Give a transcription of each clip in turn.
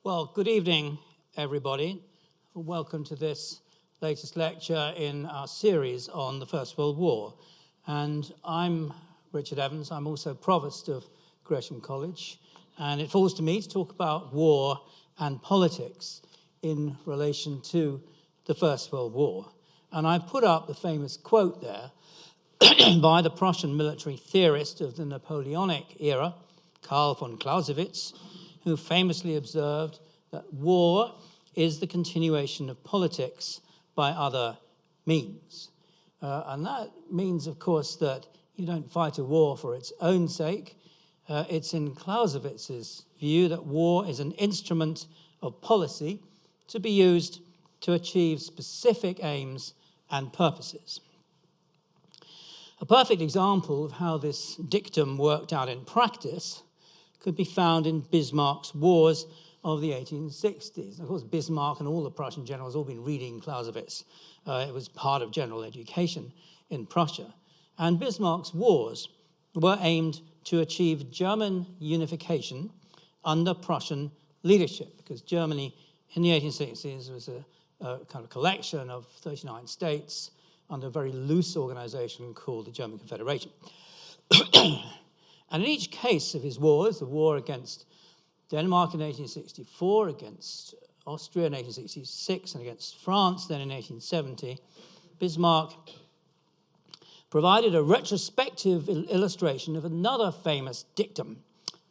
Well, good evening, everybody. Welcome to this latest lecture in our series on the First World War. And I'm Richard Evans. I'm also Provost of Gresham College. And it falls to me to talk about war and politics in relation to the First World War. And I put up the famous quote there by the Prussian military theorist of the Napoleonic era, Karl von Clausewitz, who famously observed that war is the continuation of politics by other means. And that means, of course, that you don't fight a war for its own sake. It's in Clausewitz's view that war is an instrument of policy to be used to achieve specific aims and purposes. A perfect example of how this dictum worked out in practice could be found in Bismarck's wars of the 1860s. Of course, Bismarck and all the Prussian generals have all been reading Clausewitz. It was part of general education in Prussia. And Bismarck's wars were aimed to achieve German unification under Prussian leadership, because Germany in the 1860s was a kind of collection of 39 states under a very loose organization called the German Confederation. And in each case of his wars, the war against Denmark in 1864, against Austria in 1866, and against France then in 1870, Bismarck provided a retrospective illustration of another famous dictum,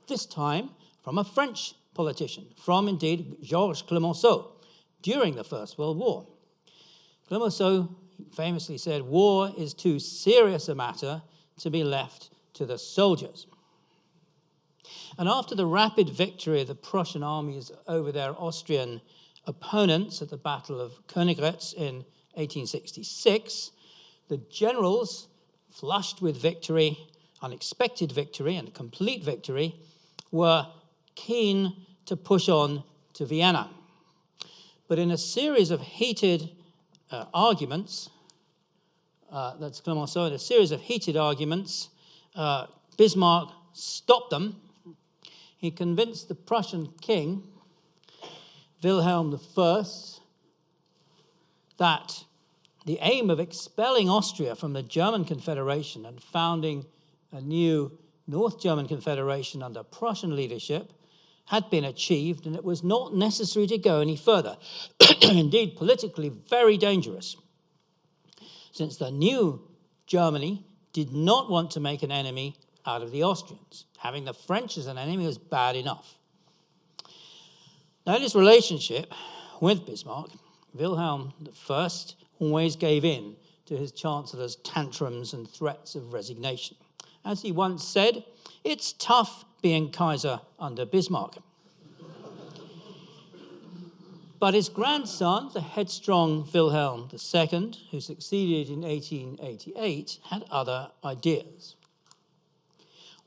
this time from a French politician, from indeed Georges Clemenceau, during the First World War. Clemenceau famously said, "War is too serious a matter to be left to the soldiers." And after the rapid victory of the Prussian armies over their Austrian opponents at the Battle of Königgrätz in 1866, the generals, flushed with victory, unexpected victory and complete victory, were keen to push on to Vienna. But in a series of heated arguments, that's Clemenceau, in a series of heated arguments, Bismarck stopped them. He convinced the Prussian king, Wilhelm I, that the aim of expelling Austria from the German Confederation and founding a new North German Confederation under Prussian leadership had been achieved, and it was not necessary to go any further. Indeed, politically very dangerous, since the new Germany did not want to make an enemy out of the Austrians. Having the French as an enemy was bad enough. Now, in his relationship with Bismarck, Wilhelm I always gave in to his chancellor's tantrums and threats of resignation. As he once said, "It's tough being Kaiser under Bismarck." But his grandson, the headstrong Wilhelm II, who succeeded in 1888, had other ideas.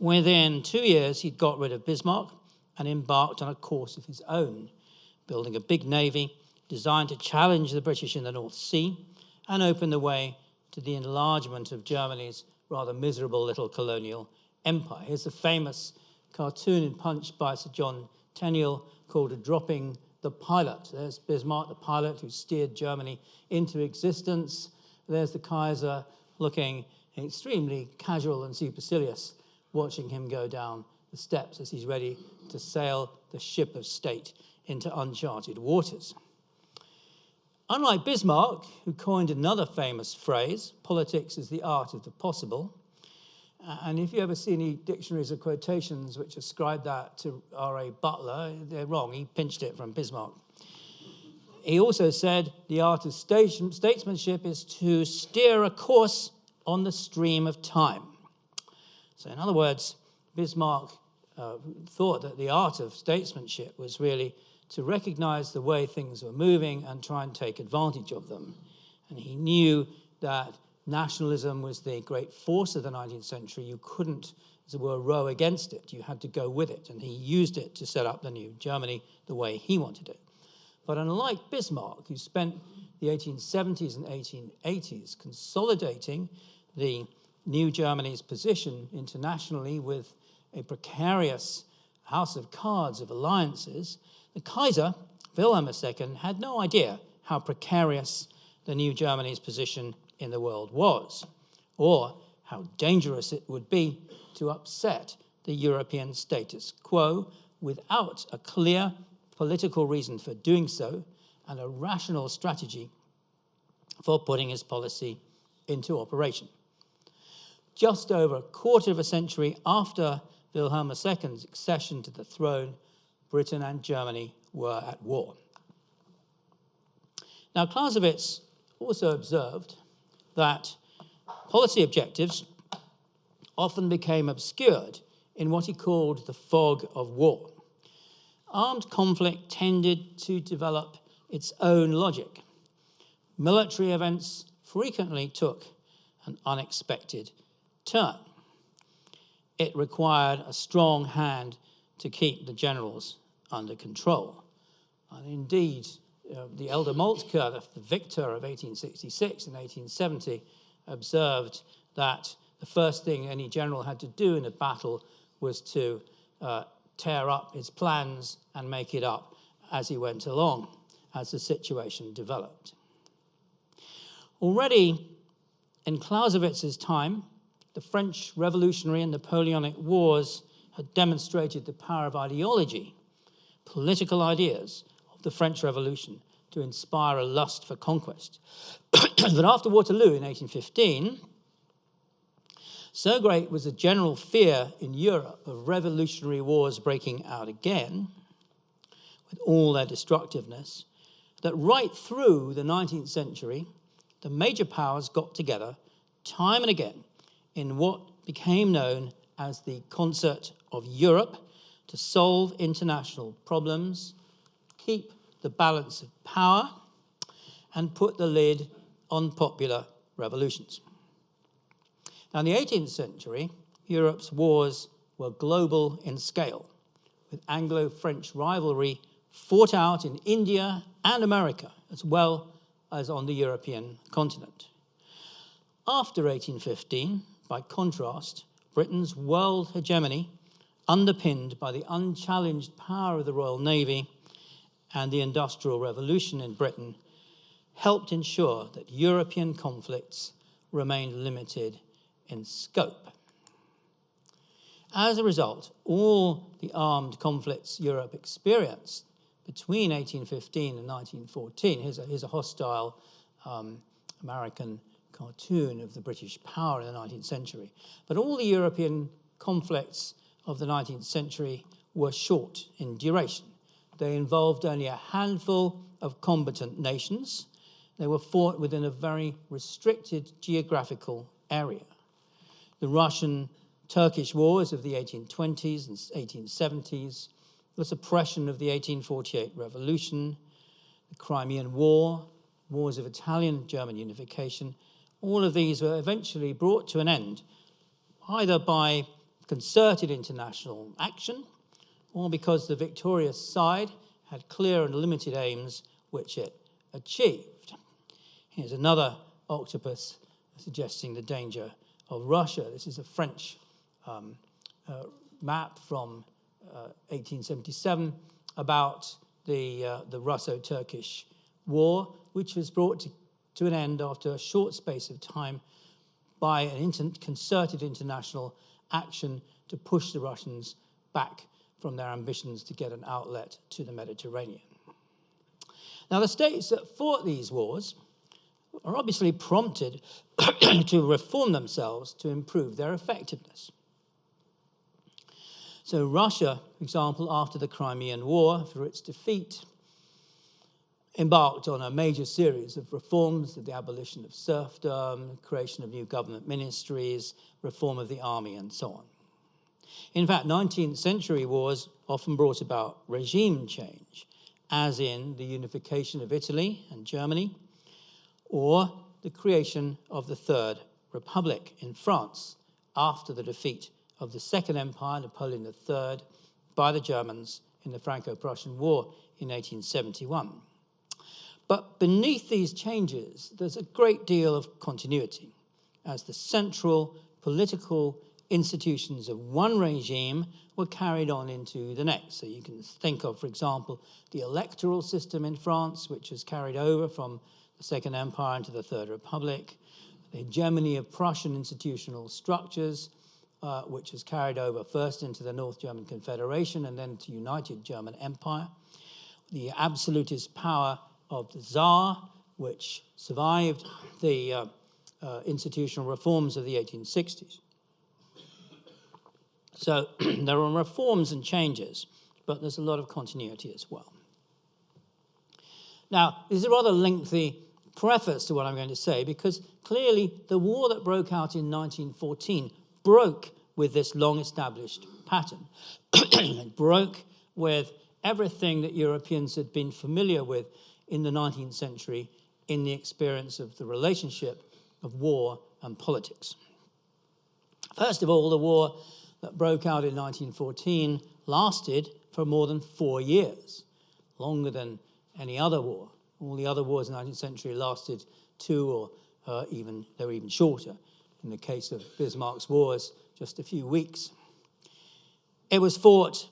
Within 2 years, he'd got rid of Bismarck and embarked on a course of his own, building a big navy designed to challenge the British in the North Sea and open the way to the enlargement of Germany's rather miserable little colonial empire. Here's a famous cartoon in Punch by Sir John Tenniel called "Dropping the Pilot." There's Bismarck, the pilot who steered Germany into existence. There's the Kaiser looking extremely casual and supercilious, watching him go down the steps as he's ready to sail the ship of state into uncharted waters. Unlike Bismarck, who coined another famous phrase, "Politics is the art of the possible," and if you ever see any dictionaries or quotations which ascribe that to R.A. Butler, they're wrong. He pinched it from Bismarck. He also said the art of statesmanship is to steer a course on the stream of time. So in other words, Bismarck thought that the art of statesmanship was really to recognize the way things were moving and try and take advantage of them. And he knew that nationalism was the great force of the 19th century. You couldn't, as it were, row against it. You had to go with it. And he used it to set up the new Germany the way he wanted it. But unlike Bismarck, who spent the 1870s and 1880s consolidating the new Germany's position internationally with a precarious house of cards of alliances, The Kaiser, Wilhelm II, had no idea how precarious the new Germany's position in the world was, or how dangerous it would be to upset the European status quo without a clear political reason for doing so and a rational strategy for putting his policy into operation. Just over a quarter of a century after Wilhelm II's accession to the throne, Britain and Germany were at war. Now, Clausewitz also observed that policy objectives often became obscured in what he called the fog of war. Armed conflict tended to develop its own logic. Military events frequently took an unexpected turn. It required a strong hand to keep the generals under control. And indeed, the elder Moltke, the victor of 1866 and 1870, observed that the first thing any general had to do in a battle was to tear up his plans and make it up as he went along, as the situation developed. Already in Clausewitz's time, the French Revolutionary and Napoleonic Wars had demonstrated the power of ideology, political ideas of the French Revolution to inspire a lust for conquest. But after Waterloo in 1815, so great was the general fear in Europe of revolutionary wars breaking out again, with all their destructiveness, that right through the 19th century, the major powers got together time and again in what became known as the Concert of Europe to solve international problems, keep the balance of power, and put the lid on popular revolutions. Now, in the 18th century, Europe's wars were global in scale, with Anglo-French rivalry fought out in India and America, as well as on the European continent. After 1815, by contrast, Britain's world hegemony, underpinned by the unchallenged power of the Royal Navy and the Industrial Revolution in Britain, helped ensure that European conflicts remained limited in scope. As a result, all the armed conflicts Europe experienced between 1815 and 1914, here's a hostile American cartoon of the British power in the 19th century, but all the European conflicts of the 19th century were short in duration. They involved only a handful of combatant nations. They were fought within a very restricted geographical area. The Russian-Turkish wars of the 1820s and 1870s, the suppression of the 1848 revolution, the Crimean War, wars of Italian-German unification, all of these were eventually brought to an end, either by concerted international action or because the victorious side had clear and limited aims which it achieved. Here's another octopus suggesting the danger of Russia. This is a French map from 1877 about the Russo-Turkish War, which was brought to an end after a short space of time by an concerted international action to push the Russians back from their ambitions to get an outlet to the Mediterranean. Now, the states that fought these wars are obviously prompted to reform themselves to improve their effectiveness. So Russia, for example, after the Crimean War, for its defeat, embarked on a major series of reforms, the abolition of serfdom, creation of new government ministries, reform of the army, and so on. In fact, 19th century wars often brought about regime change, as in the unification of Italy and Germany, or the creation of the Third Republic in France after the defeat of the Second Empire, Napoleon III, by the Germans in the Franco-Prussian War in 1871. But beneath these changes, there's a great deal of continuity, as the central political institutions of one regime were carried on into the next. So you can think of, for example, the electoral system in France, which was carried over from the Second Empire into the Third Republic, the hegemony of Prussian institutional structures, which was carried over first into the North German Confederation and then to United German Empire, the absolutist power of the Tsar, which survived the institutional reforms of the 1860s. So there are reforms and changes, but there's a lot of continuity as well. Now, this is a rather lengthy preface to what I'm going to say, because clearly the war that broke out in 1914 broke with this long-established pattern. It broke with everything that Europeans had been familiar with in the 19th century in the experience of the relationship of war and politics. First of all, the war that broke out in 1914 lasted for more than 4 years, longer than any other war. All the other wars in the 19th century lasted 2 or they were even shorter. In the case of Bismarck's wars, just a few weeks. It was fought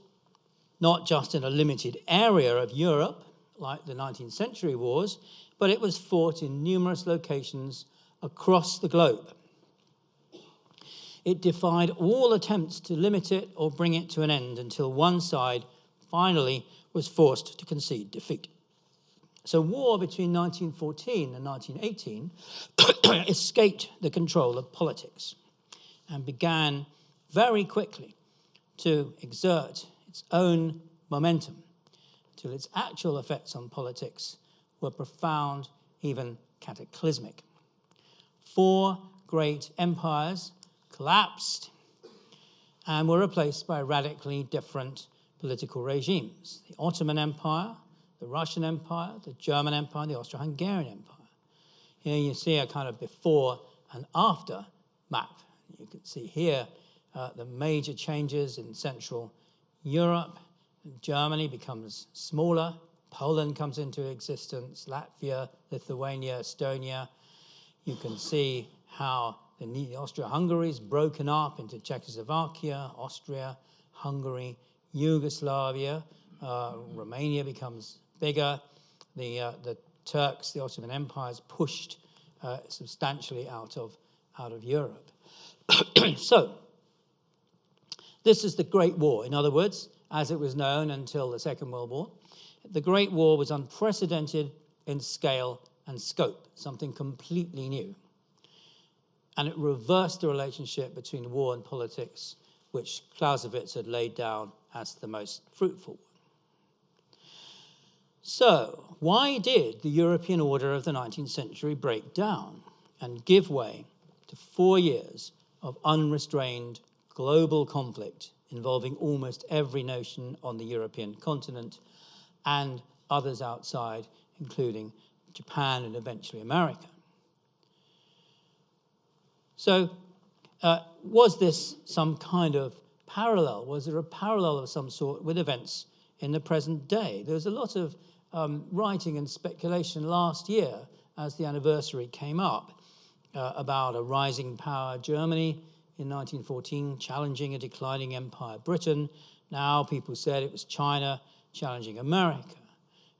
not just in a limited area of Europe, like the 19th century wars, but it was fought in numerous locations across the globe. It defied all attempts to limit it or bring it to an end until one side finally was forced to concede defeat. So war between 1914 and 1918 escaped the control of politics and began very quickly to exert its own momentum till its actual effects on politics were profound, even cataclysmic. 4 great empires collapsed and were replaced by radically different political regimes. The Ottoman Empire, the Russian Empire, the German Empire, and the Austro-Hungarian Empire. Here you see a kind of before and after map. You can see here the major changes in Central Europe. Germany becomes smaller. Poland comes into existence. Latvia, Lithuania, Estonia. You can see how the Austria-Hungary is broken up into Czechoslovakia, Austria, Hungary, Yugoslavia. Romania becomes bigger. The Turks, the Ottoman Empire, is pushed substantially out of Europe. So, this is the Great War. In other words, as it was known until the Second World War, the Great War was unprecedented in scale and scope, something completely new. And it reversed the relationship between war and politics, which Clausewitz had laid down as the most fruitful one. So, why did the European order of the 19th century break down and give way to 4 years of unrestrained global conflict involving almost every nation on the European continent and others outside, including Japan and eventually America? So, was this some kind of parallel? Was there a parallel of some sort with events in the present day? There was a lot of writing and speculation last year as the anniversary came up about a rising power Germany in 1914 challenging a declining empire Britain. Now people said it was China challenging America.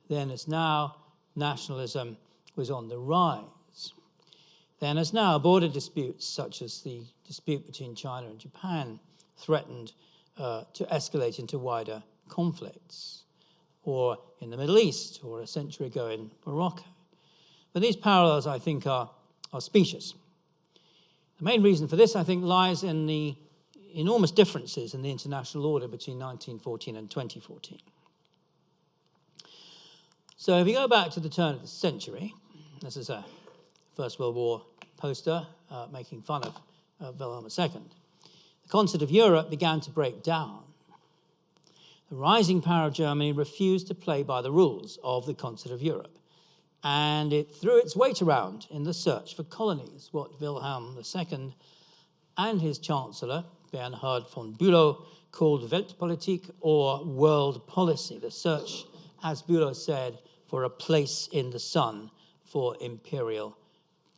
Then as now, nationalism was on the rise. Then as now, border disputes such as the dispute between China and Japan threatened to escalate into wider conflicts, or in the Middle East, or a century ago in Morocco. But these parallels, I think, are specious. The main reason for this, I think, lies in the enormous differences in the international order between 1914 and 2014. So if you go back to the turn of the century, this is a First World War poster making fun of Wilhelm II. The concert of Europe began to break down. The rising power of Germany refused to play by the rules of the concert of Europe, and it threw its weight around in the search for colonies, what Wilhelm II and his chancellor, Bernhard von Bülow, called Weltpolitik, or world policy, the search, as Bülow said, for a place in the sun for imperial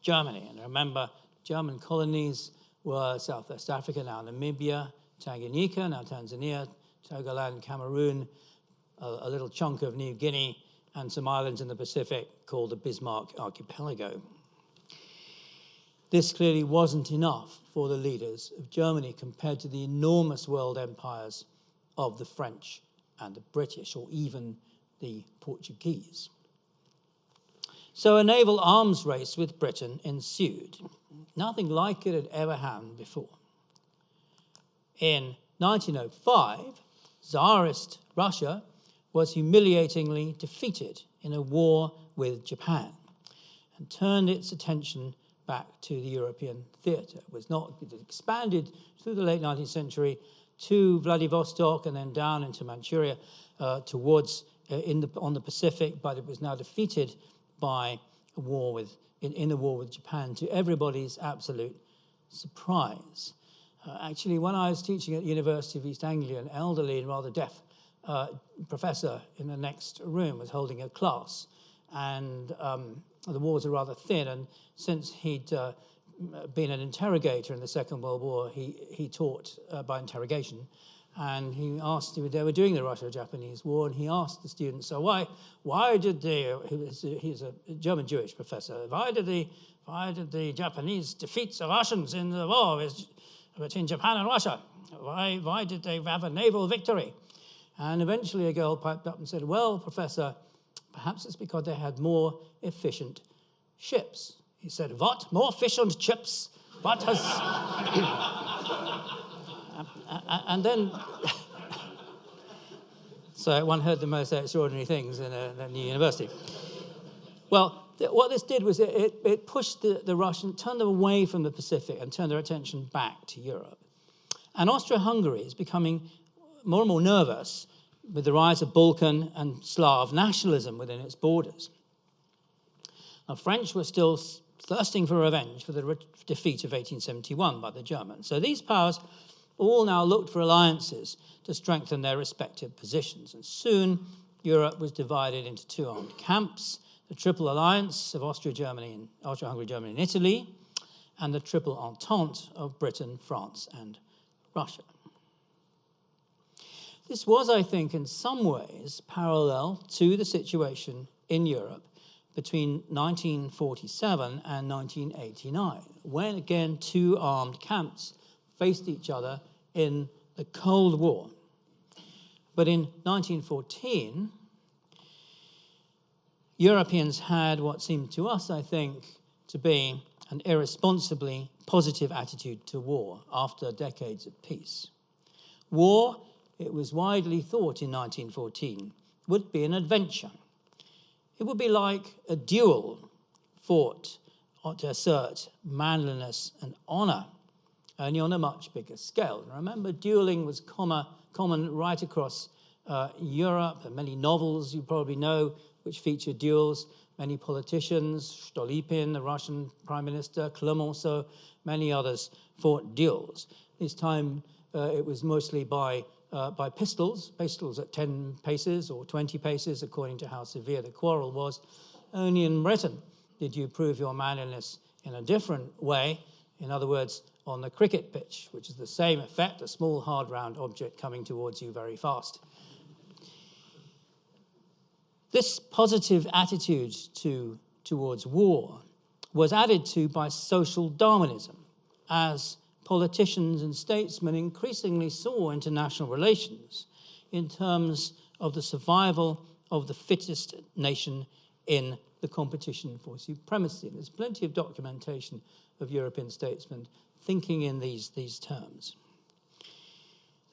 Germany. And remember, German colonies were Southwest Africa, now Namibia, Tanganyika, now Tanzania, Togoland, Cameroon, a little chunk of New Guinea, and some islands in the Pacific called the Bismarck Archipelago. This clearly wasn't enough for the leaders of Germany compared to the enormous world empires of the French and the British, or even the Portuguese. So a naval arms race with Britain ensued. Nothing like it had ever happened before. In 1905, Tsarist Russia was humiliatingly defeated in a war with Japan and turned its attention back to the European theatre. It expanded through the late 19th century to Vladivostok and then down into Manchuria towards on the Pacific, but it was now defeated by a war in the war with Japan, to everybody's absolute surprise. Actually, when I was teaching at the University of East Anglia, an elderly and rather deaf professor in the next room was holding a class, and the walls are rather thin, and since he'd been an interrogator in the Second World War, he taught by interrogation, and they were doing the Russo-Japanese War, and he asked the students, so why did he's a German Jewish professor, why did the Japanese defeat the Russians in the war between Japan and Russia? Why did they have a naval victory? And eventually a girl piped up and said, well, Professor, perhaps it's because they had more efficient ships. He said, what? More efficient ships? What has... and then... So one heard the most extraordinary things in a new university. Well, what this did was it pushed the Russians, turned them away from the Pacific and turned their attention back to Europe. And Austria-Hungary is becoming more and more nervous with the rise of Balkan and Slav nationalism within its borders. The French were still thirsting for revenge for the defeat of 1871 by the Germans. So these powers all now looked for alliances to strengthen their respective positions. And soon, Europe was divided into two armed camps: the Triple Alliance of Austria-Hungary, Germany, and Italy, and the Triple Entente of Britain, France, and Russia. This was, I think, in some ways parallel to the situation in Europe between 1947 and 1989, when, again, two armed camps faced each other in the Cold War. But in 1914, Europeans had what seemed to us, I think, to be an irresponsibly positive attitude to war after decades of peace. War, it was widely thought in 1914, would be an adventure. It would be like a duel fought to assert manliness and honor, only on a much bigger scale. Remember, dueling was common right across Europe, and many novels you probably know which feature duels. Many politicians, Stolypin, the Russian prime minister, Clemenceau, many others fought duels. This time it was mostly by pistols at 10 paces or 20 paces, according to how severe the quarrel was. Only in Britain did you prove your manliness in a different way, in other words, on the cricket pitch, which is the same effect, a small hard round object coming towards you very fast. This positive attitude towards war was added to by social Darwinism, as politicians and statesmen increasingly saw international relations in terms of the survival of the fittest nation in the competition for supremacy. And there's plenty of documentation of European statesmen thinking in these terms.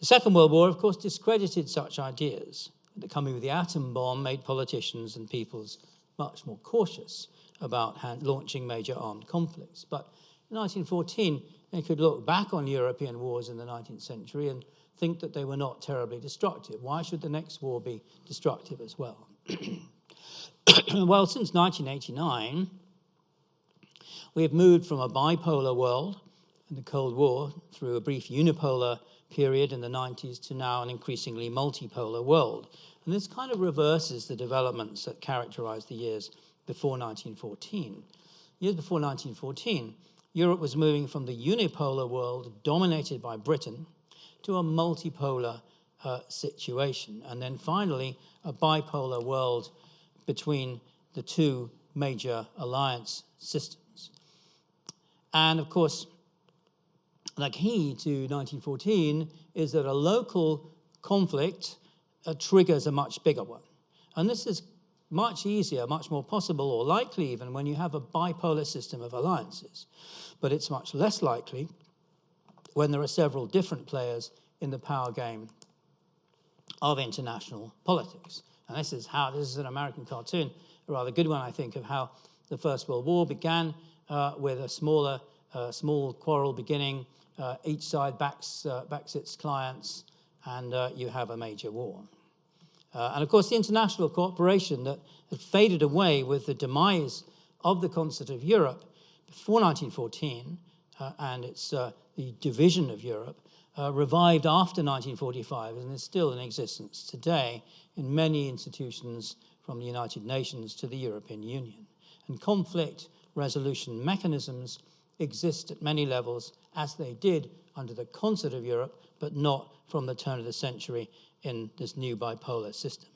The Second World War, of course, discredited such ideas. The coming of the atom bomb made politicians and peoples much more cautious about launching major armed conflicts. But in 1914, they could look back on European wars in the 19th century and think that they were not terribly destructive. Why should the next war be destructive as well? Well, since 1989, we have moved from a bipolar world in the Cold War through a brief unipolar period in the 90s to now an increasingly multipolar world. And this kind of reverses the developments that characterized the years before 1914. Years before 1914, Europe was moving from the unipolar world dominated by Britain to a multipolar situation, and then finally a bipolar world between the two major alliance systems. And of course, the key to 1914 is that a local conflict triggers a much bigger one. And this is much easier, much more possible, or likely even, when you have a bipolar system of alliances. But it's much less likely when there are several different players in the power game of international politics. And this is an American cartoon, a rather good one, I think, of how the First World War began with a small quarrel beginning. Each side backs its clients, and you have a major war. And of course, the international cooperation that had faded away with the demise of the concert of Europe before 1914 and its the division of Europe revived after 1945 and is still in existence today in many institutions, from the United Nations to the European Union. And conflict resolution mechanisms exist at many levels, as they did under the concert of Europe, but not from the turn of the century in this new bipolar system.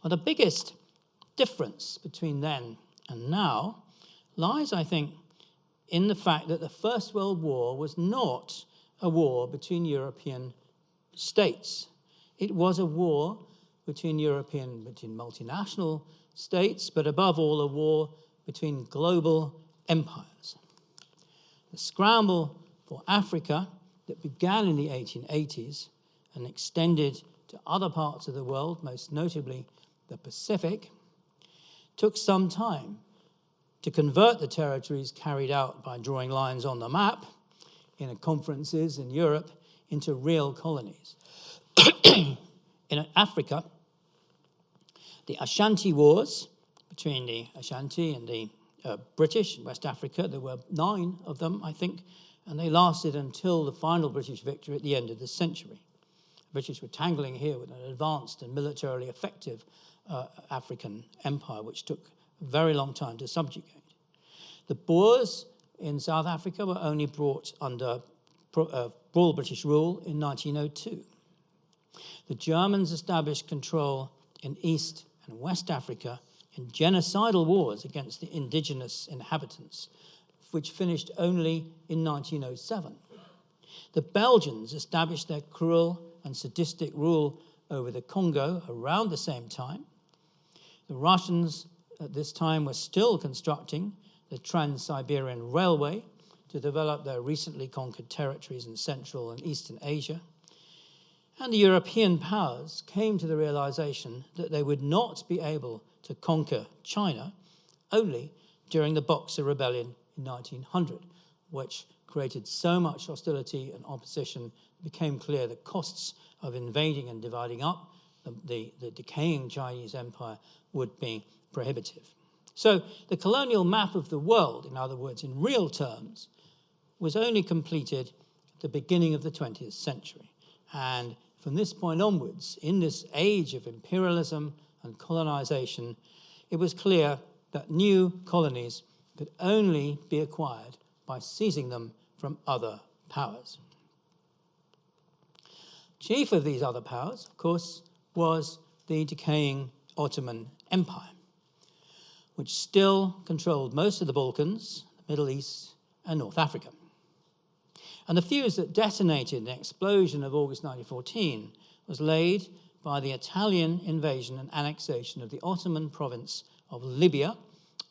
Well, the biggest difference between then and now lies, I think, in the fact that the First World War was not a war between European states. It was a war between multinational states, but above all, a war between global empires. The scramble for Africa that began in the 1880s and extended to other parts of the world, most notably the Pacific, took some time to convert the territories carried out by drawing lines on the map in conferences in Europe into real colonies. In Africa, the Ashanti Wars between the Ashanti and the British in West Africa, there were 9 of them, I think, and they lasted until the final British victory at the end of the century. The British were tangling here with an advanced and militarily effective African empire, which took a very long time to subjugate. The Boers in South Africa were only brought under broad British rule in 1902. The Germans established control in East and West Africa in genocidal wars against the indigenous inhabitants, which finished only in 1907. The Belgians established their cruel and sadistic rule over the Congo around the same time. The Russians at this time were still constructing the Trans-Siberian Railway to develop their recently conquered territories in Central and Eastern Asia. And the European powers came to the realization that they would not be able to conquer China only during the Boxer Rebellion in 1900, which created so much hostility and opposition, it became clear the costs of invading and dividing up the decaying Chinese empire would be prohibitive. So the colonial map of the world, in other words, in real terms, was only completed at the beginning of the 20th century. And from this point onwards, in this age of imperialism and colonization, it was clear that new colonies could only be acquired by seizing them from other powers. Chief of these other powers, of course, was the decaying Ottoman Empire, which still controlled most of the Balkans, the Middle East, and North Africa. And the fuse that detonated the explosion of August 1914 was laid by the Italian invasion and annexation of the Ottoman province of Libya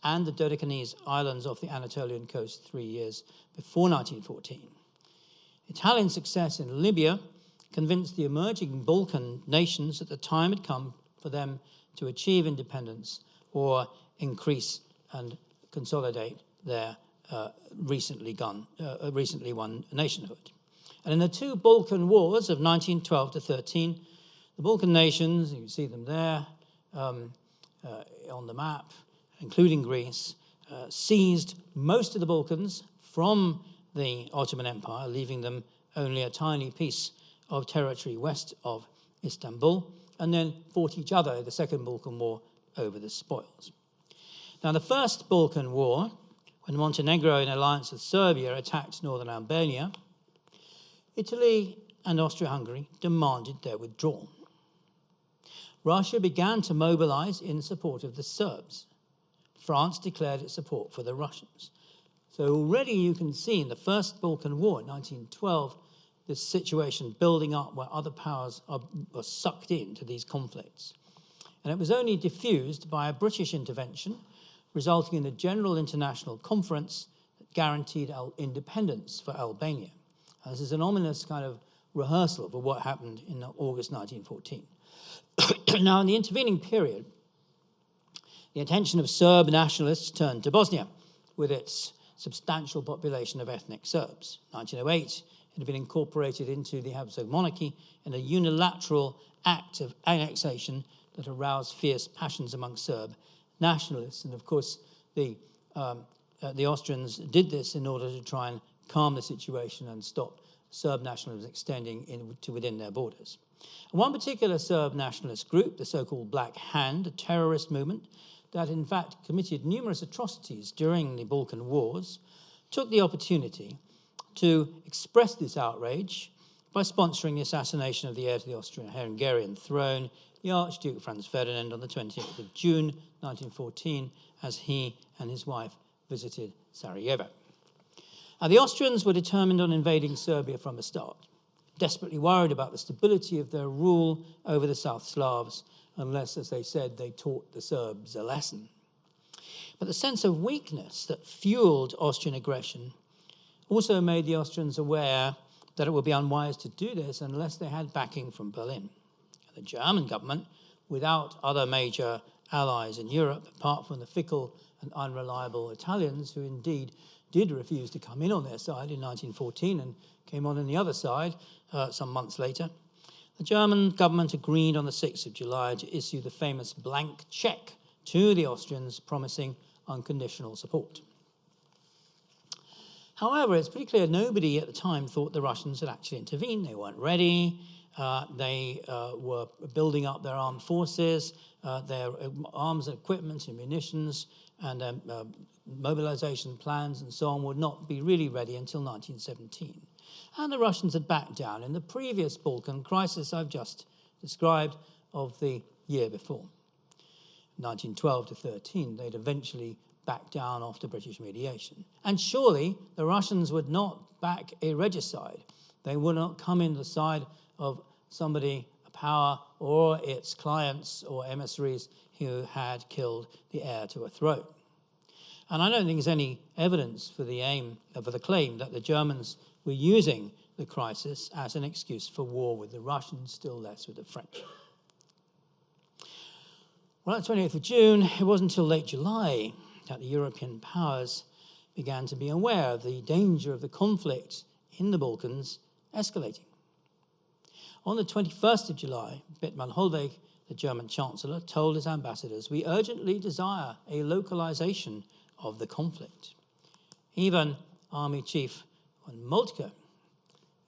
and the Dodecanese islands off the Anatolian coast 3 years before 1914. Italian success in Libya convinced the emerging Balkan nations at the time had come for them to achieve independence or increase and consolidate their recently won nationhood. And in the 2 Balkan Wars of 1912 to 13, the Balkan nations, you see them there on the map, including Greece, seized most of the Balkans from the Ottoman Empire, leaving them only a tiny piece of territory west of Istanbul, and then fought each other in the Second Balkan War over the spoils. Now, the First Balkan War when Montenegro, in alliance with Serbia, attacked northern Albania, Italy and Austria-Hungary demanded their withdrawal. Russia began to mobilize in support of the Serbs. France declared its support for the Russians. So already you can see in the First Balkan War in 1912, this situation building up where other powers were sucked into these conflicts. And it was only diffused by a British intervention, resulting in a general international conference that guaranteed independence for Albania. And this is an ominous kind of rehearsal for what happened in August 1914. Now, in the intervening period, the attention of Serb nationalists turned to Bosnia with its substantial population of ethnic Serbs. 1908, it had been incorporated into the Habsburg monarchy in a unilateral act of annexation that aroused fierce passions among Serb nationalists. And of course, the Austrians did this in order to try and calm the situation and stop Serb nationalism extending to within their borders. And one particular Serb nationalist group, the so-called Black Hand, a terrorist movement that in fact committed numerous atrocities during the Balkan Wars, took the opportunity to express this outrage by sponsoring the assassination of the heir to the Austrian-Hungarian throne, the Archduke Franz Ferdinand, on the 20th of June 1914, as he and his wife visited Sarajevo. Now, the Austrians were determined on invading Serbia from the start, desperately worried about the stability of their rule over the South Slavs, unless, as they said, they taught the Serbs a lesson. But the sense of weakness that fueled Austrian aggression also made the Austrians aware that it would be unwise to do this unless they had backing from Berlin. The German government, without other major allies in Europe, apart from the fickle and unreliable Italians, who indeed did refuse to come in on their side in 1914 and came on the other side some months later, the German government agreed on the 6th of July to issue the famous blank check to the Austrians, promising unconditional support. However, it's pretty clear nobody at the time thought the Russians had actually intervened. They weren't ready. They were building up their armed forces, their arms and equipment and munitions, and their mobilization plans and so on would not be really ready until 1917. And the Russians had backed down in the previous Balkan crisis I've just described of the year before. 1912 to 13, they'd eventually back down after British mediation. And surely the Russians would not back a regicide. They would not come in the side of somebody, a power, or its clients or emissaries who had killed the heir to a throne. And I don't think there's any evidence for the claim that the Germans were using the crisis as an excuse for war with the Russians, still less with the French. Well, on the 28th of June, it wasn't until late July that the European powers began to be aware of the danger of the conflict in the Balkans escalating. On the 21st of July, Bethmann Hollweg, the German Chancellor, told his ambassadors, "We urgently desire a localization of the conflict." Even Army Chief von Moltke,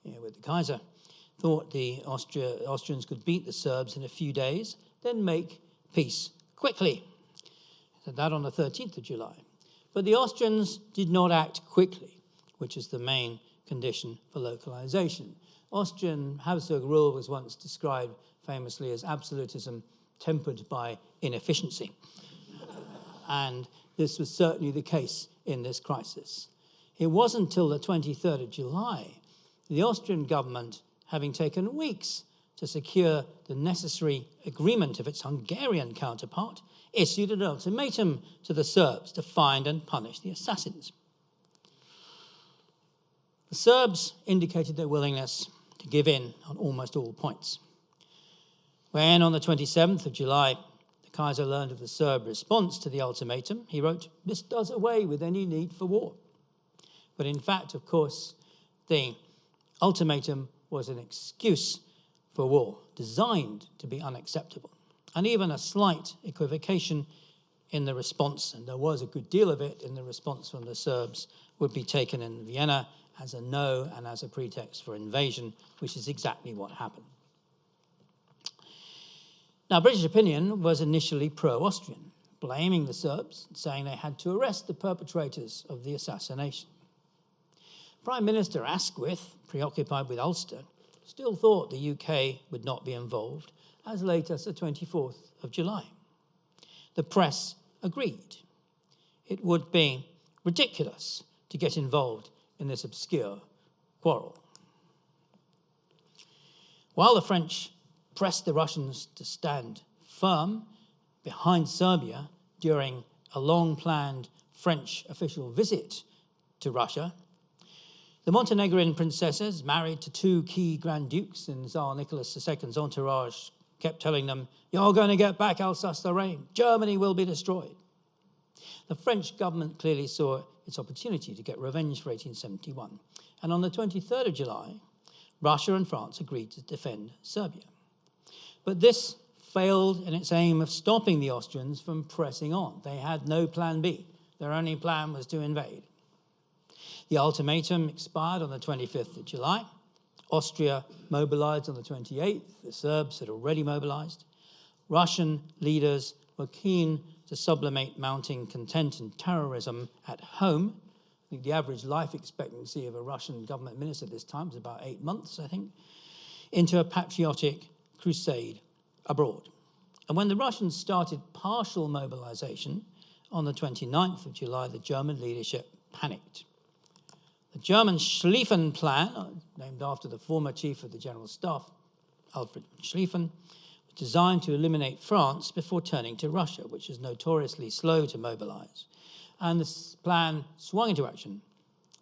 with the Kaiser, thought the Austrians could beat the Serbs in a few days, then make peace quickly. He said that on the 13th of July. But the Austrians did not act quickly, which is the main condition for localization. Austrian Habsburg rule was once described famously as absolutism tempered by inefficiency. And this was certainly the case in this crisis. It wasn't until the 23rd of July, the Austrian government, having taken weeks to secure the necessary agreement of its Hungarian counterpart, issued an ultimatum to the Serbs to find and punish the assassins. The Serbs indicated their willingness to give in on almost all points. When, on the 27th of July, the Kaiser learned of the Serb response to the ultimatum, he wrote, "This does away with any need for war." But in fact, of course, the ultimatum was an excuse for war, designed to be unacceptable. And even a slight equivocation in the response, and there was a good deal of it in the response from the Serbs, would be taken in Vienna as a no and as a pretext for invasion, which is exactly what happened. Now, British opinion was initially pro-Austrian. blaming the Serbs, saying they had to arrest the perpetrators of the assassination. Prime Minister Asquith, preoccupied with Ulster, still thought the UK would not be involved as late as the 24th of July. The press agreed. It would be ridiculous to get involved in this obscure quarrel. While the French pressed the Russians to stand firm behind Serbia during a long-planned French official visit to Russia, the Montenegrin princesses, married to two key Grand Dukes in Tsar Nicholas II's entourage, kept telling them, "You're going to get back Alsace-Lorraine. Germany will be destroyed." The French government clearly saw its opportunity to get revenge for 1871. And on the 23rd of July, Russia and France agreed to defend Serbia. But this failed in its aim of stopping the Austrians from pressing on. They had no plan B. Their only plan was to invade. The ultimatum expired on the 25th of July. Austria mobilized on the 28th. The Serbs had already mobilized. Russian leaders were keen to sublimate mounting contempt and terrorism at home. I think the average life expectancy of a Russian government minister at this time was about 8 months, I think, into a patriotic crusade abroad. And when the Russians started partial mobilization on the 29th of July, the German leadership panicked. The German Schlieffen Plan, named after the former chief of the General Staff, Alfred Schlieffen, was designed to eliminate France before turning to Russia, which is notoriously slow to mobilize. And this plan swung into action.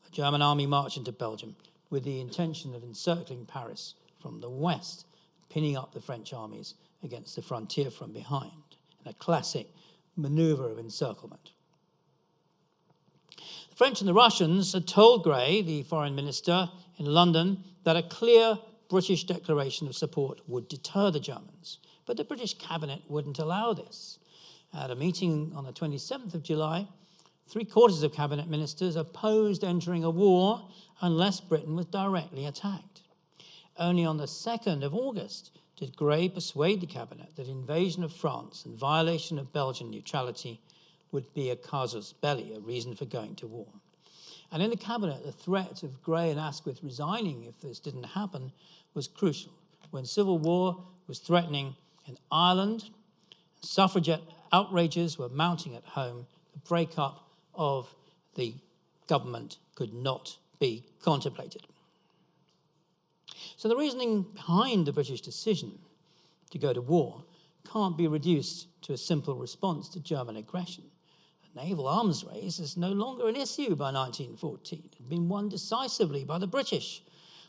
The German army marched into Belgium with the intention of encircling Paris from the west, pinning up the French armies against the frontier from behind, in a classic maneuver of encirclement. The French and the Russians had told Grey, the foreign minister in London, that a clear British declaration of support would deter the Germans. But the British cabinet wouldn't allow this. At a meeting on the 27th of July, 3/4 of cabinet ministers opposed entering a war unless Britain was directly attacked. Only on the 2nd of August did Grey persuade the cabinet that invasion of France and violation of Belgian neutrality would be a casus belli, a reason for going to war. And in the cabinet, the threat of Grey and Asquith resigning if this didn't happen was crucial. When civil war was threatening in Ireland, suffragette outrages were mounting at home, the breakup of the government could not be contemplated. So the reasoning behind the British decision to go to war can't be reduced to a simple response to German aggression. The naval arms race is no longer an issue by 1914. It had been won decisively by the British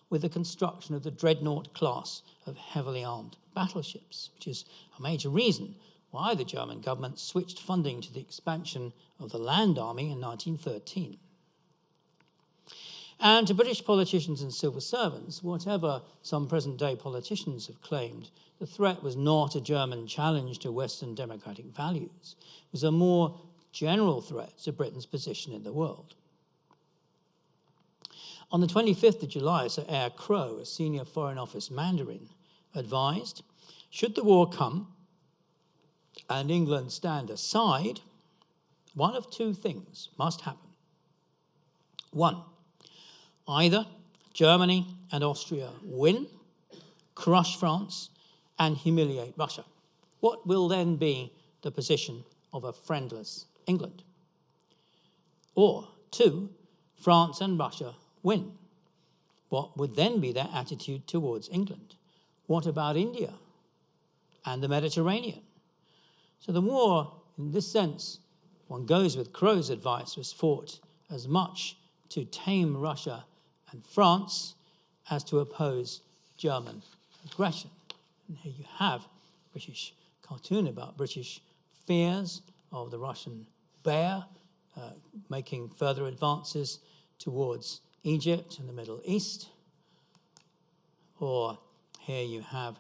with the construction of the dreadnought class of heavily armed battleships, which is a major reason why the German government switched funding to the expansion of the land army in 1913. And to British politicians and civil servants, whatever some present-day politicians have claimed, the threat was not a German challenge to Western democratic values. It was a more general threat to Britain's position in the world. On the 25th of July, Sir Eyre Crowe, a senior Foreign Office Mandarin, advised, should the war come and England stand aside, one of two things must happen. One, either Germany and Austria win, crush France, and humiliate Russia. What will then be the position of a friendless England? Or two, France and Russia win. What would then be their attitude towards England? What about India and the Mediterranean? So the war, in this sense, one goes with Crowe's advice, was fought as much to tame Russia and France as to oppose German aggression. And here you have a British cartoon about British fears of the Russian bear making further advances towards Egypt and the Middle East. Or here you have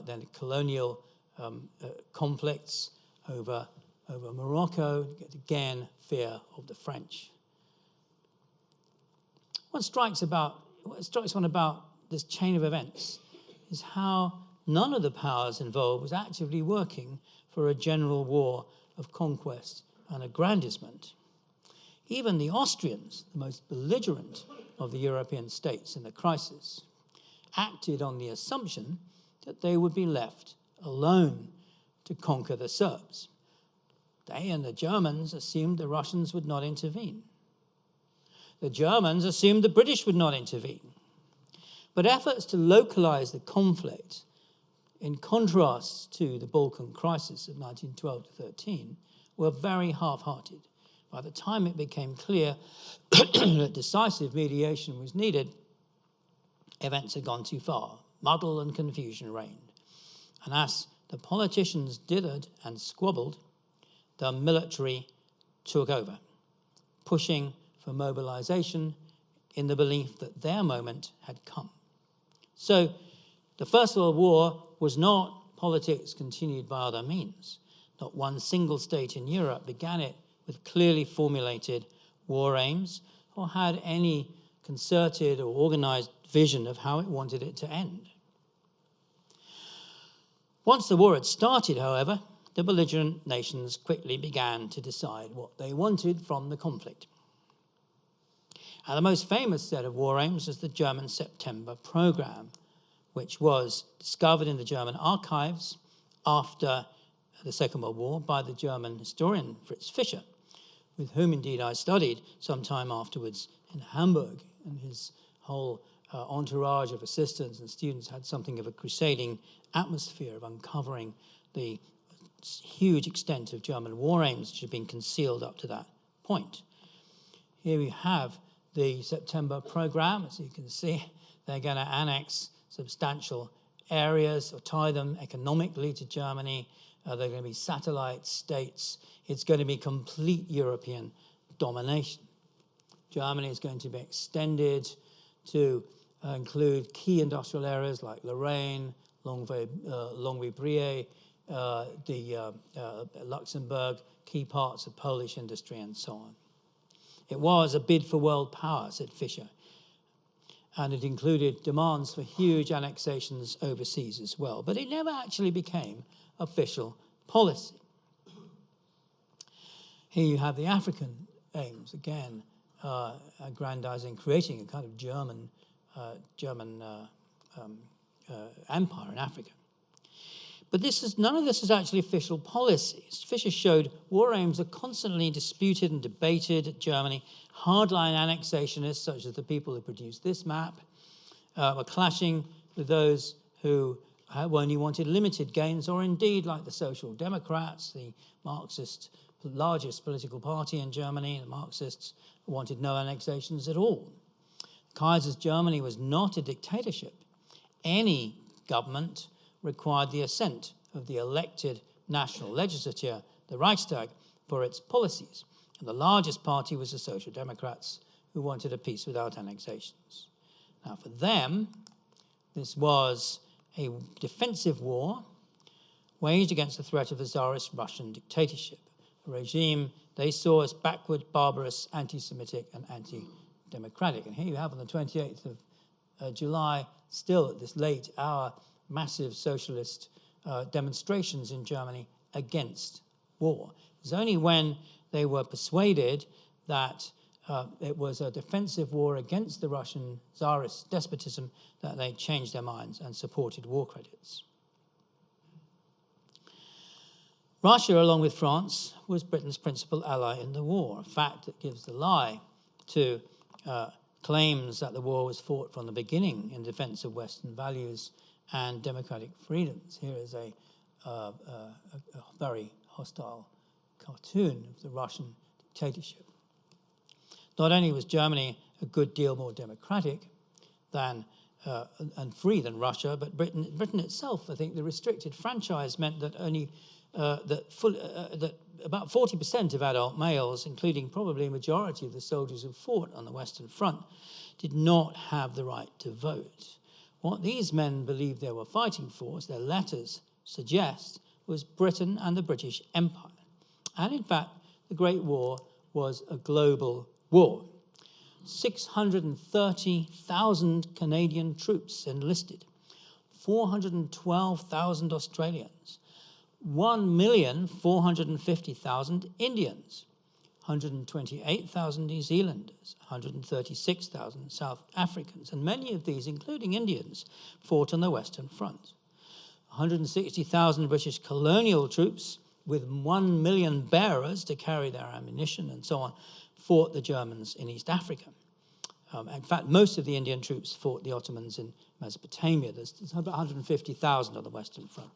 then colonial conflicts over Morocco, again, fear of the French. What strikes one about this chain of events is how none of the powers involved was actively working for a general war of conquest and aggrandizement. Even the Austrians, the most belligerent of the European states in the crisis, acted on the assumption that they would be left alone to conquer the Serbs. They and the Germans assumed the Russians would not intervene. The Germans assumed the British would not intervene. But efforts to localize the conflict, in contrast to the Balkan crisis of 1912-13, were very half-hearted. By the time it became clear that decisive mediation was needed, events had gone too far. Muddle and confusion reigned. And as the politicians dithered and squabbled, the military took over, pushing for mobilization in the belief that their moment had come. So the First World War was not politics continued by other means. Not one single state in Europe began it with clearly formulated war aims or had any concerted or organized vision of how it wanted it to end. Once the war had started, however, the belligerent nations quickly began to decide what they wanted from the conflict. And the most famous set of war aims is the German September program, which was discovered in the German archives after the Second World War by the German historian Fritz Fischer, with whom indeed I studied some time afterwards in Hamburg, and his whole entourage of assistants and students had something of a crusading atmosphere of uncovering the huge extent of German war aims which had been concealed up to that point. Here we have the September program. As you can see, they're going to annex substantial areas or tie them economically to Germany. They're going to be satellite states. It's going to be complete European domination. Germany is going to be extended to include key industrial areas like Lorraine, Longwy-Brie, Luxembourg, key parts of Polish industry, and so on. It was a bid for world power, said Fischer, and it included demands for huge annexations overseas as well. But it never actually became official policy. Here you have the African aims, again, aggrandizing, creating a kind of German empire in Africa. But none of this is actually official policy. Fischer showed war aims are constantly disputed and debated at Germany. Hardline annexationists, such as the people who produced this map, were clashing with those who only wanted limited gains, or indeed, like the Social Democrats, the Marxist, largest political party in Germany, the Marxists, wanted no annexations at all. Kaiser's Germany was not a dictatorship. Any government required the assent of the elected national legislature, the Reichstag, for its policies. And the largest party was the Social Democrats, who wanted a peace without annexations. Now, for them, this was a defensive war waged against the threat of the Tsarist Russian dictatorship, a regime they saw as backward, barbarous, anti-Semitic, and anti-democratic. And here you have on the 28th of July, still at this late hour, massive socialist demonstrations in Germany against war. It was only when they were persuaded that it was a defensive war against the Russian Tsarist despotism that they changed their minds and supported war credits. Russia, along with France, was Britain's principal ally in the war, a fact that gives the lie to claims that the war was fought from the beginning in defense of Western values and democratic freedoms. Here is a very hostile cartoon of the Russian dictatorship. Not only was Germany a good deal more democratic than and free than Russia, but Britain itself, I think, the restricted franchise meant that only that about 40% of adult males, including probably a majority of the soldiers who fought on the Western Front, did not have the right to vote. What these men believed they were fighting for, as their letters suggest, was Britain and the British Empire. And in fact, the Great War was a global war. 630,000 Canadian troops enlisted, 412,000 Australians, 1,450,000 Indians, 128,000 New Zealanders, 136,000 South Africans, and many of these, including Indians, fought on the Western Front. 160,000 British colonial troops with 1 million bearers to carry their ammunition and so on fought the Germans in East Africa. In fact, most of the Indian troops fought the Ottomans in Mesopotamia. There's about 150,000 on the Western Front.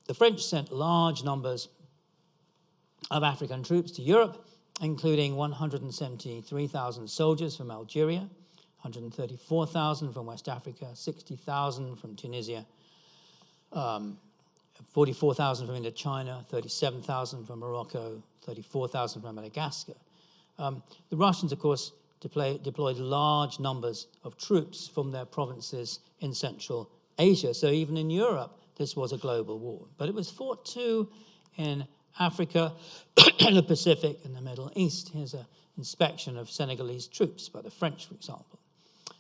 The French sent large numbers of African troops to Europe, including 173,000 soldiers from Algeria, 134,000 from West Africa, 60,000 from Tunisia, 44,000 from Indochina, 37,000 from Morocco, 34,000 from Madagascar. The Russians, of course, deployed large numbers of troops from their provinces in Central Asia. So even in Europe, this was a global war. But it was fought too in Africa, the Pacific, and the Middle East. Here's an inspection of Senegalese troops by the French, for example.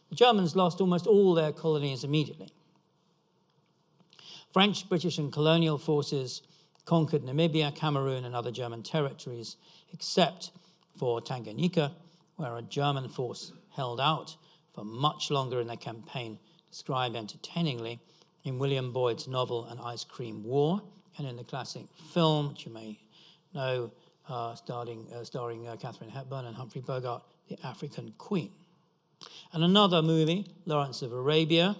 The Germans lost almost all their colonies immediately. French, British, and colonial forces conquered Namibia, Cameroon, and other German territories, except for Tanganyika, where a German force held out for much longer in a campaign described entertainingly in William Boyd's novel An Ice Cream War, and in the classic film, which you may know, starring Katharine Hepburn and Humphrey Bogart, The African Queen. And another movie, Lawrence of Arabia,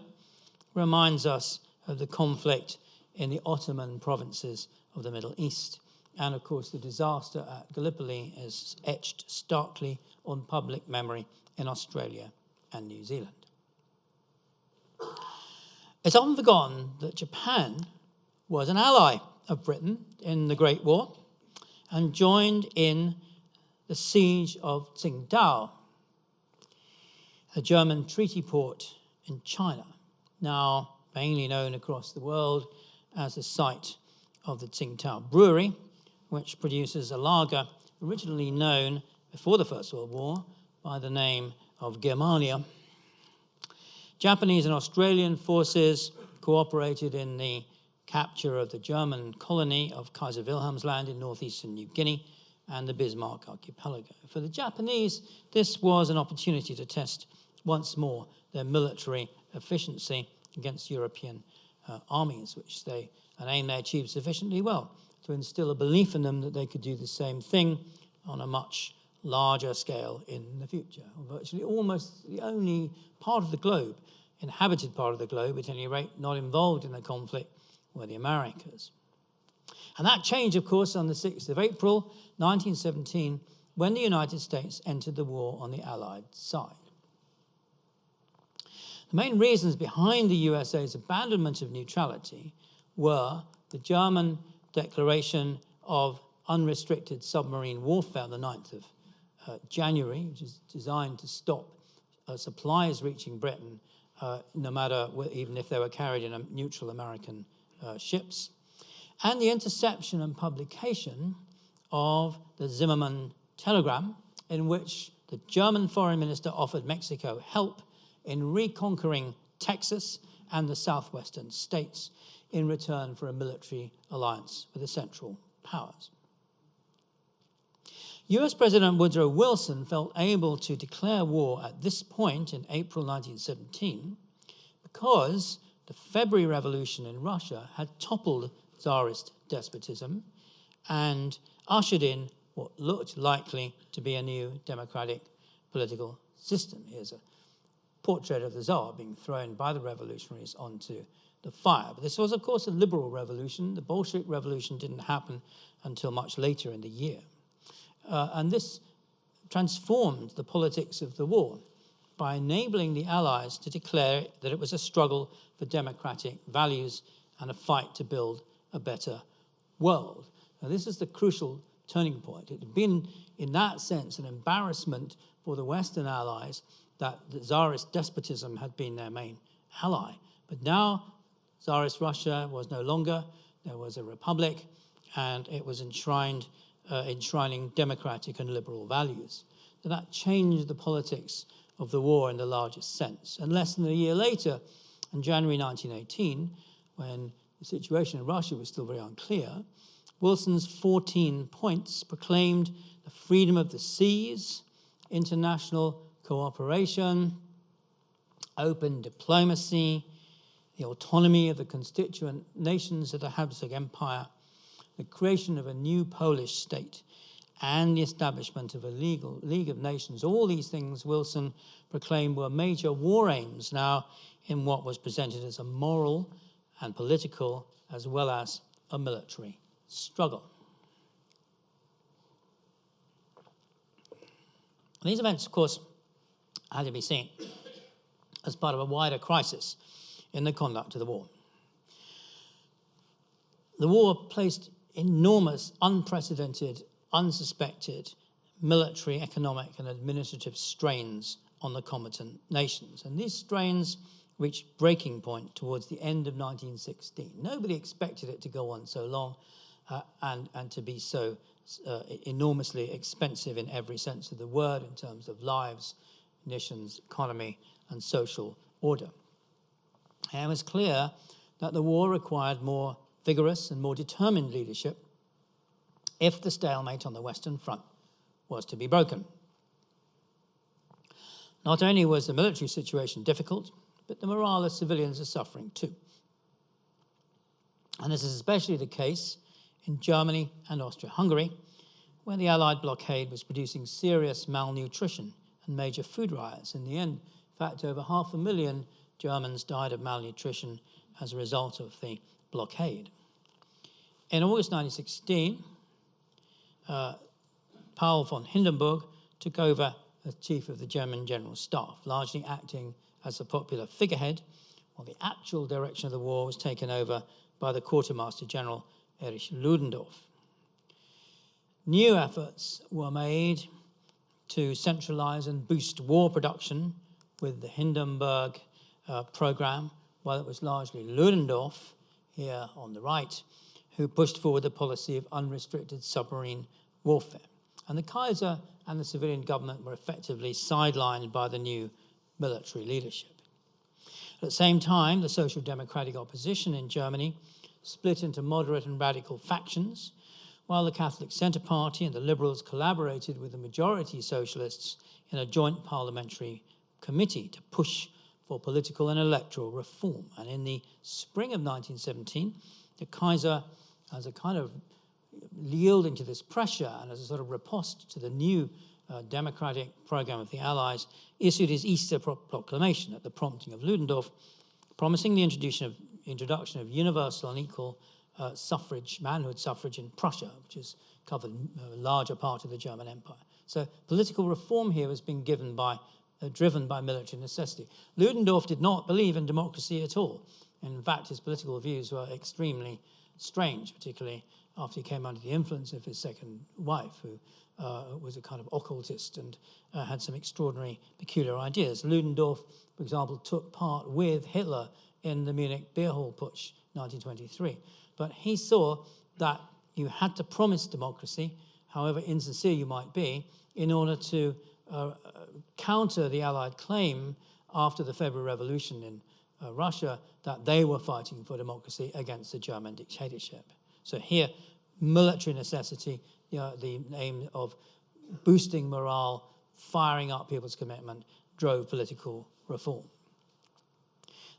reminds us of the conflict in the Ottoman provinces of the Middle East. And, of course, the disaster at Gallipoli is etched starkly on public memory in Australia and New Zealand. It's often forgotten that Japan was an ally of Britain in the Great War and joined in the siege of Tsingtao, a German treaty port in China, now mainly known across the world as the site of the Tsingtao Brewery, which produces a lager originally known before the First World War by the name of Germania. Japanese and Australian forces cooperated in the capture of the German colony of Kaiser Wilhelm's Land in northeastern New Guinea and the Bismarck archipelago. For the Japanese, this was an opportunity to test once more their military efficiency against European armies, an aim they achieved sufficiently well to instill a belief in them that they could do the same thing on a much larger scale in the future. Virtually almost the only part of the globe, inhabited part of the globe at any rate, not involved in the conflict, were the Americas. And that changed, of course, on the 6th of April, 1917, when the United States entered the war on the Allied side. The main reasons behind the USA's abandonment of neutrality were the German declaration of unrestricted submarine warfare on the 9th of January, which is designed to stop supplies reaching Britain, no matter even if they were carried in neutral American ships, and the interception and publication of the Zimmermann telegram, in which the German foreign minister offered Mexico help in reconquering Texas and the southwestern states in return for a military alliance with the Central Powers. US President Woodrow Wilson felt able to declare war at this point in April 1917 because the February Revolution in Russia had toppled Tsarist despotism and ushered in what looked likely to be a new democratic political system. Here's a portrait of the Tsar being thrown by the revolutionaries onto the fire. But this was, of course, a liberal revolution. The Bolshevik Revolution didn't happen until much later in the year. And this transformed the politics of the war by enabling the Allies to declare that it was a struggle for democratic values and a fight to build a better world. Now, this is the crucial turning point. It had been, in that sense, an embarrassment for the Western Allies that the Tsarist despotism had been their main ally. But now, Tsarist Russia was no longer. There was a republic, and it was enshrining democratic and liberal values. So that changed the politics of the war in the largest sense. And less than a year later, in January 1918, when the situation in Russia was still very unclear, Wilson's 14 points proclaimed the freedom of the seas, international cooperation, open diplomacy, the autonomy of the constituent nations of the Habsburg Empire, the creation of a new Polish state, and the establishment of a legal League of Nations. All these things Wilson proclaimed were major war aims now in what was presented as a moral and political as well as a military struggle. These events, of course, had to be seen as part of a wider crisis in the conduct of the war. The war placed enormous, unprecedented, unsuspected military, economic, and administrative strains on the combatant nations. And these strains reached breaking point towards the end of 1916. Nobody expected it to go on so long and to be so enormously expensive in every sense of the word in terms of lives, nations, economy, and social order. And it was clear that the war required more vigorous and more determined leadership if the stalemate on the Western Front was to be broken. Not only was the military situation difficult, but the morale of civilians is suffering too. And this is especially the case in Germany and Austria-Hungary, where the Allied blockade was producing serious malnutrition and major food riots. In the end, in fact, over 500,000 Germans died of malnutrition as a result of the blockade. In August 1916, Paul von Hindenburg took over as chief of the German General Staff, largely acting as a popular figurehead, while the actual direction of the war was taken over by the Quartermaster General Erich Ludendorff. New efforts were made to centralize and boost war production with the Hindenburg program, while it was largely Ludendorff, here on the right, who pushed forward the policy of unrestricted submarine warfare. And the Kaiser and the civilian government were effectively sidelined by the new military leadership. At the same time, the social democratic opposition in Germany split into moderate and radical factions, while the Catholic Centre Party and the Liberals collaborated with the majority socialists in a joint parliamentary committee to push for political and electoral reform. And in the spring of 1917, the Kaiser, as a kind of yielding to this pressure and as a sort of riposte to the new democratic program of the Allies, issued his Easter proclamation at the prompting of Ludendorff, promising the introduction of universal and equal suffrage, manhood suffrage in Prussia, which has covered a larger part of the German Empire. So political reform here has been driven by military necessity. Ludendorff did not believe in democracy at all. In fact, his political views were extremely strange, particularly after he came under the influence of his second wife, who was a kind of occultist and had some extraordinary, peculiar ideas. Ludendorff, for example, took part with Hitler in the Munich beer hall putsch, 1923. But he saw that you had to promise democracy, however insincere you might be, in order to counter the Allied claim after the February Revolution in Russia that they were fighting for democracy against the German dictatorship. So here, military necessity, the aim of boosting morale, firing up people's commitment, drove political reform.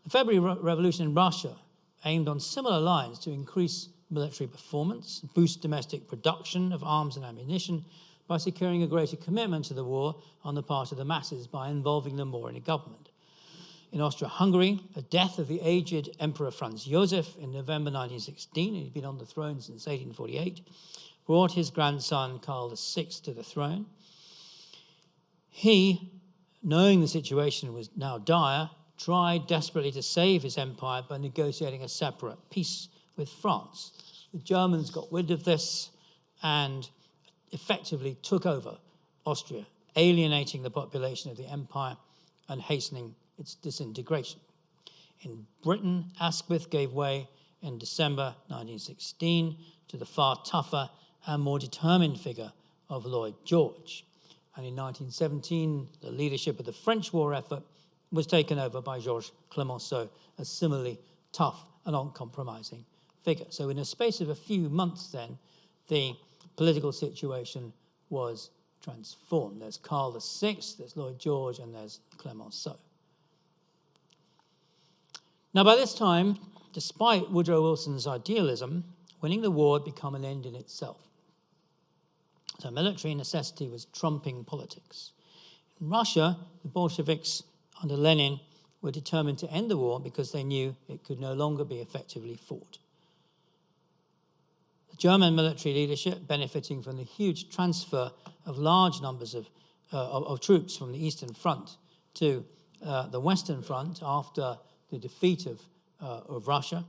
The February Revolution in Russia aimed on similar lines to increase military performance, boost domestic production of arms and ammunition by securing a greater commitment to the war on the part of the masses by involving them more in the government. In Austria-Hungary, the death of the aged Emperor Franz Joseph in November 1916, he'd been on the throne since 1848, brought his grandson Karl VI to the throne. He, knowing the situation was now dire, tried desperately to save his empire by negotiating a separate peace with France. The Germans got rid of this and effectively took over Austria, alienating the population of the empire and hastening its disintegration. In Britain, Asquith gave way in December 1916 to the far tougher and more determined figure of Lloyd George. And in 1917, the leadership of the French war effort was taken over by Georges Clemenceau, a similarly tough and uncompromising figure. So in a space of a few months then, the political situation was transformed. There's Karl VI, there's Lloyd George, and there's Clemenceau. Now, by this time, despite Woodrow Wilson's idealism, winning the war had become an end in itself. So military necessity was trumping politics. In Russia, the Bolsheviks under Lenin were determined to end the war because they knew it could no longer be effectively fought. The German military leadership, benefiting from the huge transfer of large numbers of troops from the Eastern Front to the Western Front after the defeat of Russia,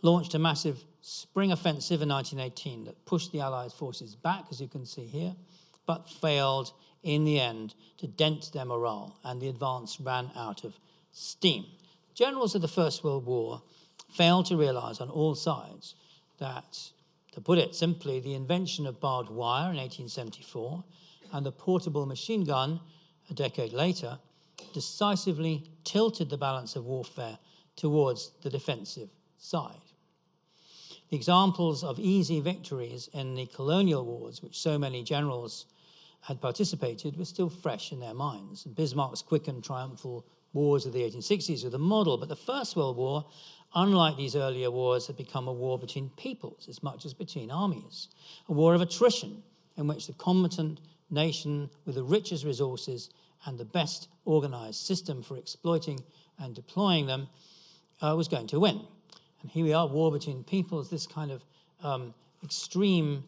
launched a massive spring offensive in 1918 that pushed the Allied forces back, as you can see here, but failed in the end to dent their morale, and the advance ran out of steam. Generals of the First World War failed to realize on all sides that, to put it simply, the invention of barbed wire in 1874 and the portable machine gun a decade later decisively tilted the balance of warfare towards the defensive side. The examples of easy victories in the colonial wars, which so many generals had participated, were still fresh in their minds. Bismarck's quick and triumphal wars of the 1860s were the model, but the First World War, unlike these earlier wars, had become a war between peoples as much as between armies, a war of attrition in which the combatant nation with the richest resources and the best organized system for exploiting and deploying them was going to win. And here we are, war between peoples, this kind of extremely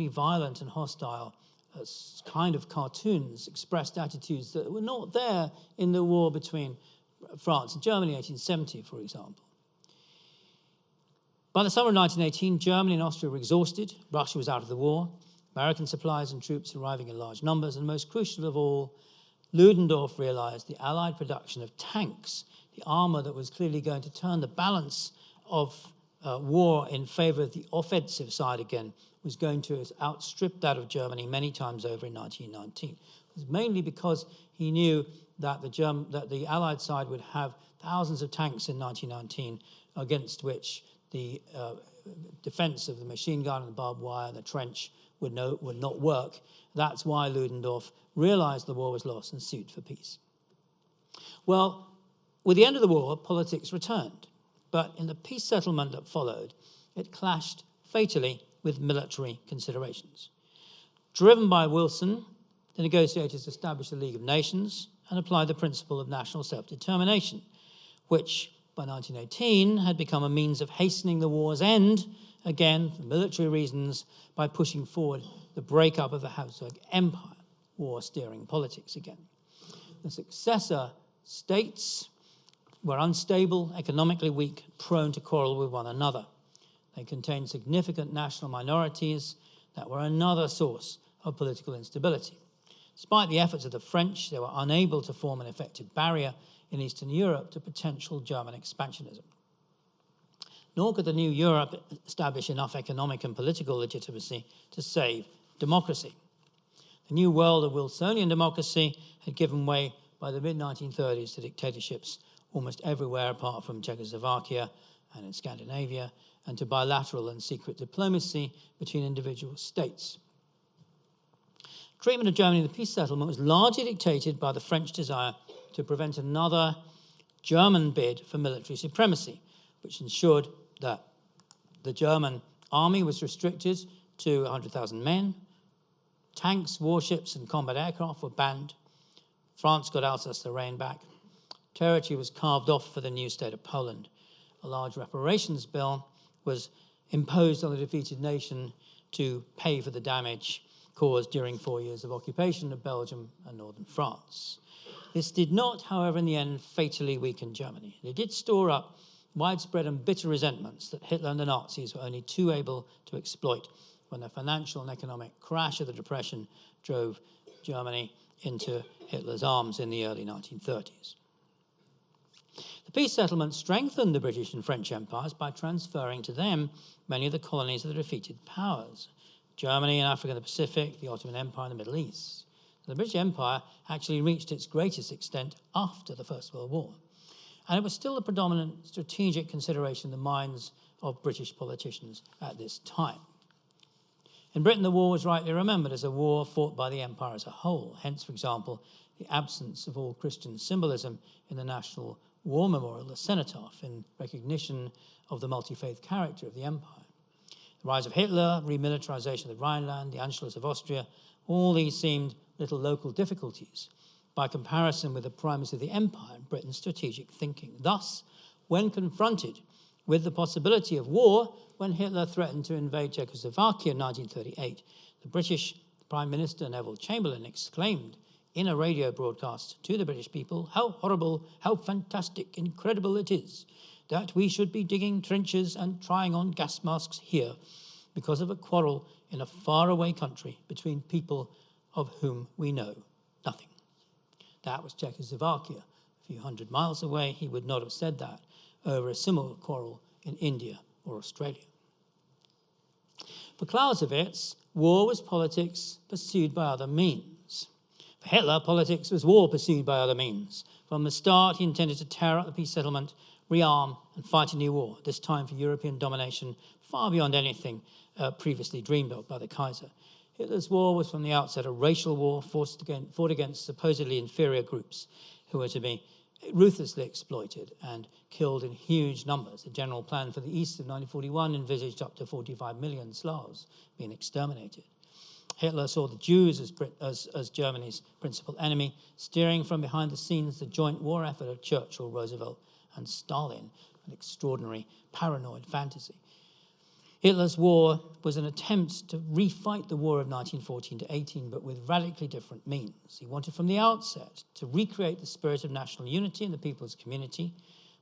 violent and hostile kind of cartoons expressed attitudes that were not there in the war between France and Germany in 1870, for example. By the summer of 1918, Germany and Austria were exhausted. Russia was out of the war. American supplies and troops arriving in large numbers. And most crucial of all, Ludendorff realized the Allied production of tanks, the armor that was clearly going to turn the balance of war in favor of the offensive side again, was going to outstrip that of Germany many times over in 1919. It was mainly because he knew that the Allied side would have thousands of tanks in 1919, against which the defense of the machine gun and the barbed wire and the trench would not work. That's why Ludendorff realized the war was lost and sued for peace. Well, with the end of the war, politics returned. But in the peace settlement that followed, it clashed fatally with military considerations. Driven by Wilson, the negotiators established the League of Nations and applied the principle of national self-determination, which by 1918 had become a means of hastening the war's end, again, for military reasons, by pushing forward the breakup of the Habsburg Empire, war steering politics again. The successor states were unstable, economically weak, prone to quarrel with one another. They contained significant national minorities that were another source of political instability. Despite the efforts of the French, they were unable to form an effective barrier in Eastern Europe to potential German expansionism. Nor could the new Europe establish enough economic and political legitimacy to save democracy. The new world of Wilsonian democracy had given way by the mid-1930s to dictatorships almost everywhere apart from Czechoslovakia and in Scandinavia, and to bilateral and secret diplomacy between individual states. Treatment of Germany in the peace settlement was largely dictated by the French desire to prevent another German bid for military supremacy, which ensured that the German army was restricted to 100,000 men, tanks, warships, and combat aircraft were banned, France got Alsace-Lorraine back, territory was carved off for the new state of Poland. A large reparations bill was imposed on the defeated nation to pay for the damage caused during 4 years of occupation of Belgium and northern France. This did not, however, in the end, fatally weaken Germany. It did store up widespread and bitter resentments that Hitler and the Nazis were only too able to exploit when the financial and economic crash of the Depression drove Germany into Hitler's arms in the early 1930s. The peace settlement strengthened the British and French empires by transferring to them many of the colonies of the defeated powers, Germany and Africa and the Pacific, the Ottoman Empire and the Middle East. The British Empire actually reached its greatest extent after the First World War. and it was still the predominant strategic consideration in the minds of British politicians at this time. In Britain, the war was rightly remembered as a war fought by the empire as a whole. Hence, for example, the absence of all Christian symbolism in the National War Memorial, the cenotaph, in recognition of the multi-faith character of the empire. The rise of Hitler, remilitarization of the Rhineland, the Anschluss of Austria, all these seemed little local difficulties by comparison with the primacy of the empire and Britain's strategic thinking. Thus, when confronted with the possibility of war, when Hitler threatened to invade Czechoslovakia in 1938, the British Prime Minister Neville Chamberlain exclaimed in a radio broadcast to the British people, "How horrible, how fantastic, incredible it is that we should be digging trenches and trying on gas masks here because of a quarrel in a faraway country between people of whom we know nothing." That was Czechoslovakia. A few hundred miles away, he would not have said that over a similar quarrel in India or Australia. For Clausewitz, war was politics pursued by other means. For Hitler, politics was war pursued by other means. From the start, he intended to tear up the peace settlement, rearm, and fight a new war, this time for European domination, far beyond anything previously dreamed of by the Kaiser. Hitler's war was from the outset a racial war fought against supposedly inferior groups who were to be ruthlessly exploited and killed in huge numbers. The general plan for the East of 1941 envisaged up to 45 million Slavs being exterminated. Hitler saw the Jews as Germany's principal enemy, steering from behind the scenes the joint war effort of Churchill, Roosevelt, and Stalin, an extraordinary paranoid fantasy. Hitler's war was an attempt to refight the war of 1914 to 18, but with radically different means. He wanted from the outset to recreate the spirit of national unity in the people's community,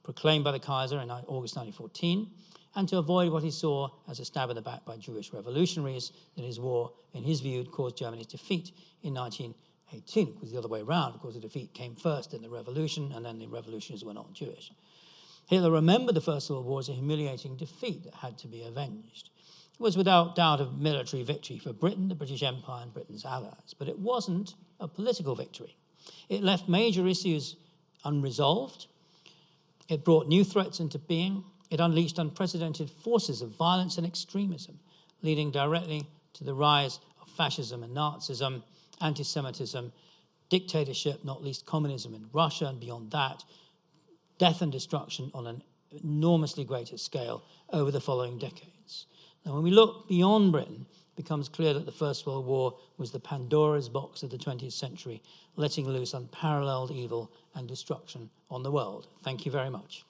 proclaimed by the Kaiser in August 1914, and to avoid what he saw as a stab in the back by Jewish revolutionaries, that his war, in his view, had caused Germany's defeat in 1918. It was the other way around. Of course, the defeat came first in the revolution, and then the revolutionaries were not Jewish. Hitler remembered the First World War as a humiliating defeat that had to be avenged. It was without doubt a military victory for Britain, the British Empire, and Britain's allies, but it wasn't a political victory. It left major issues unresolved. It brought new threats into being. It unleashed unprecedented forces of violence and extremism, leading directly to the rise of fascism and Nazism, anti-Semitism, dictatorship, not least communism in Russia, and beyond that, death and destruction on an enormously greater scale over the following decades. Now, when we look beyond Britain, it becomes clear that the First World War was the Pandora's box of the 20th century, letting loose unparalleled evil and destruction on the world. Thank you very much.